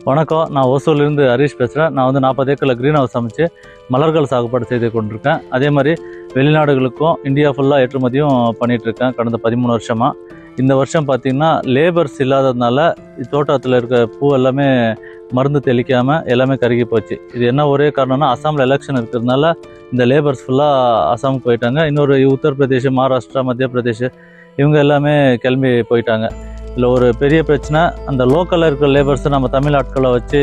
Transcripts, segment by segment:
வணக்கம், நான் ஓசூர்லேருந்து ஹரிஷ் பேசுகிறேன். நான் 40 ஏக்கரில் க்ரீன் ஹவுஸ் அமைச்சு மலர்கள் சாகுபாடு செய்து கொண்டிருக்கேன். அதே மாதிரி வெளிநாடுகளுக்கும் இந்தியா ஃபுல்லாக ஏற்றுமதியும் பண்ணிகிட்ருக்கேன் கடந்த 13 வருஷமாக. இந்த வருஷம் பார்த்திங்கன்னா லேபர்ஸ் இல்லாததுனால தோட்டத்தில் இருக்க பூ எல்லாமே மருந்து தெளிக்காமல் எல்லாமே கருகி போச்சு. இது என்ன ஒரே காரணம்னா, அசாமில் எலெக்ஷன் இருக்கிறதுனால இந்த லேபர்ஸ் ஃபுல்லாக அசாமுக்கு போயிட்டாங்க. இன்னொரு உத்தரப்பிரதேஷ், மகாராஷ்டிரா, மத்திய பிரதேஷ் இவங்க எல்லாமே கிளம்பி போயிட்டாங்க. இதில் ஒரு பெரிய பிரச்சனை, அந்த லோக்கலில் இருக்கிற லேபர்ஸை நம்ம தமிழ் ஆட்களை வச்சு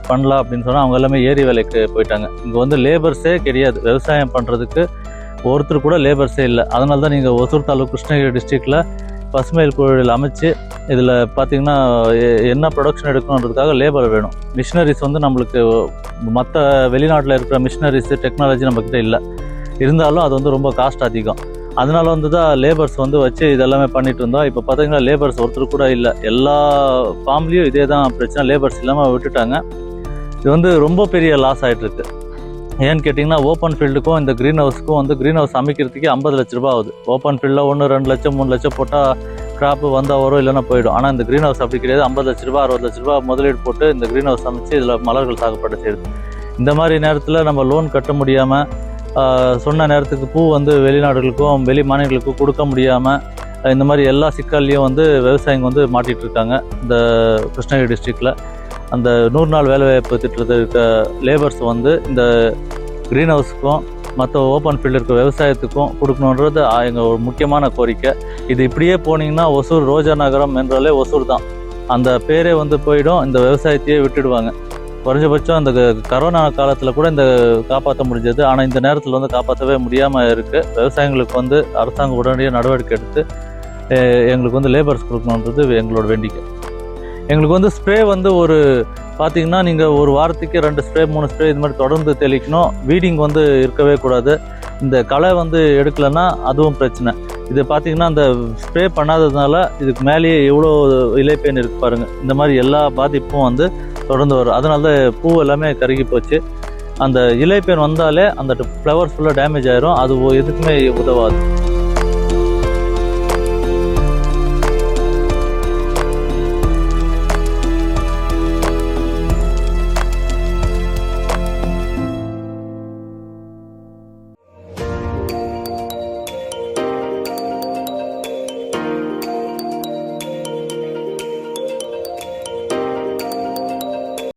பண்ணலாம் அப்படின்னு சொன்னால் அவங்க எல்லாமே ஏரி வேலைக்கு போயிட்டாங்க. இங்கே லேபர்ஸே கிடையாது, விவசாயம் பண்ணுறதுக்கு ஒருத்தர் கூட லேபர்ஸே இல்லை. அதனால தான் நீங்கள் ஒசூர் தாலுக்கு கிருஷ்ணகிரி டிஸ்ட்ரிக்டில் பசுமையில் கோயில் அமைச்சு இதில் பார்த்திங்கன்னா என்ன ப்ரொடக்ஷன் எடுக்கணுன்றதுக்காக லேபர் வேணும். மிஷினரிஸ் நம்மளுக்கு மற்ற வெளிநாட்டில் இருக்கிற மிஷினரிஸு டெக்னாலஜி நம்மக்கிட்ட இல்லை. இருந்தாலும் அது ரொம்ப காஸ்ட் அதிகம். அதனால தான் லேபர்ஸ் வச்சு இதெல்லாமே பண்ணிட்டு இருந்தோம். இப்போ பார்த்தீங்கன்னா லேபர்ஸ் ஒருத்தர் கூட இல்லை. எல்லா ஃபார்ம்லேயும் இதே தான் பிரச்சனை, லேபர்ஸ் இல்லாமல் விட்டுட்டாங்க. இது ரொம்ப பெரிய லாஸ் ஆகிட்டுருக்கு. ஏன்னு கேட்டிங்கன்னா, ஓப்பன் ஃபீல்டுக்கும் இந்த க்ரீன் ஹவுஸுக்கும் க்ரீன் ஹவுஸ் அமைக்கிறதுக்கே 50 லட்ச ரூபா ஆகுது. ஓப்பன் ஃபீல்டில் 1, 2 லட்சம், 3 லட்சம் போட்டால் கிராப்பு வந்தால் வரும், இல்லைன்னா போயிடும். ஆனால் இந்த க்ரீன் ஹவுஸ் அப்படி கிடையாது. 50 லட்ச ரூபா, 60 லட்ச ரூபா முதலீடு போட்டு இந்த க்ரீன் ஹவுஸ் அமைச்சு இதில் மலர்கள் சாகுபாடு செய்யுது. இந்த மாதிரி நேரத்தில் நம்ம லோன் கட்ட முடியாமல், சொன்ன நேரத்துக்கு பூ வெளிநாடுகளுக்கும் வெளி மாநிலங்களுக்கும் கொடுக்க முடியாமல், இந்த மாதிரி எல்லா சிக்கல்லையும் விவசாயிங்க மாட்டிகிட்டு இருக்காங்க. இந்த கிருஷ்ணகிரி டிஸ்ட்ரிக்டில் அந்த 100 நாள் வேலைவாய்ப்பு திட்டத்தில் இருக்க லேபர்ஸ் இந்த க்ரீன் ஹவுஸுக்கும் மற்ற ஓப்பன் ஃபீல்டு இருக்க விவசாயத்துக்கும் கொடுக்கணுன்றது எங்கள் ஒரு முக்கியமான கோரிக்கை. இது இப்படியே போனீங்கன்னா ஒசூர் ரோஜா நகரம் என்றாலே ஒசூர் தான், அந்த பேரே போயிடும். இந்த விவசாயத்தையே விட்டுடுவாங்க. குறைஞ்சபட்சம் அந்த கரோனா காலத்தில் கூட இந்த காப்பாற்ற முடிஞ்சது. ஆனால் இந்த நேரத்தில் காப்பாற்றவே முடியாமல் இருக்குது. விவசாயிகளுக்கு அரசாங்கம் உடனடியாக நடவடிக்கை எடுத்து எங்களுக்கு லேபர்ஸ் கொடுக்கணுன்றது எங்களோட வேண்டிக்கை. எங்களுக்கு ஸ்ப்ரே ஒரு பார்த்திங்கன்னா, நீங்கள் ஒரு வாரத்துக்கு 2 ஸ்ப்ரே 3 ஸ்ப்ரே இது மாதிரி தொடர்ந்து தெளிக்கணும். வீடிங் இருக்கவே கூடாது. இந்த களை எடுக்கலைன்னா அதுவும் பிரச்சனை. இது பார்த்திங்கன்னா, அந்த ஸ்ப்ரே பண்ணாததுனால இதுக்கு மேலேயே எவ்வளோ இலைப்பேன் இருக்குது பாருங்கள். இந்த மாதிரி எல்லா பாதிப்பும் தொடர்ந்து வரும். அதனால தான் பூ எல்லாமே கருகி போச்சு. அந்த இலைப்பேன் வந்தாலே அந்த ஃப்ளவர்ஸ் ஃபுல்லாக டேமேஜ் ஆயிரும். அது எதுக்குமே உதவாது.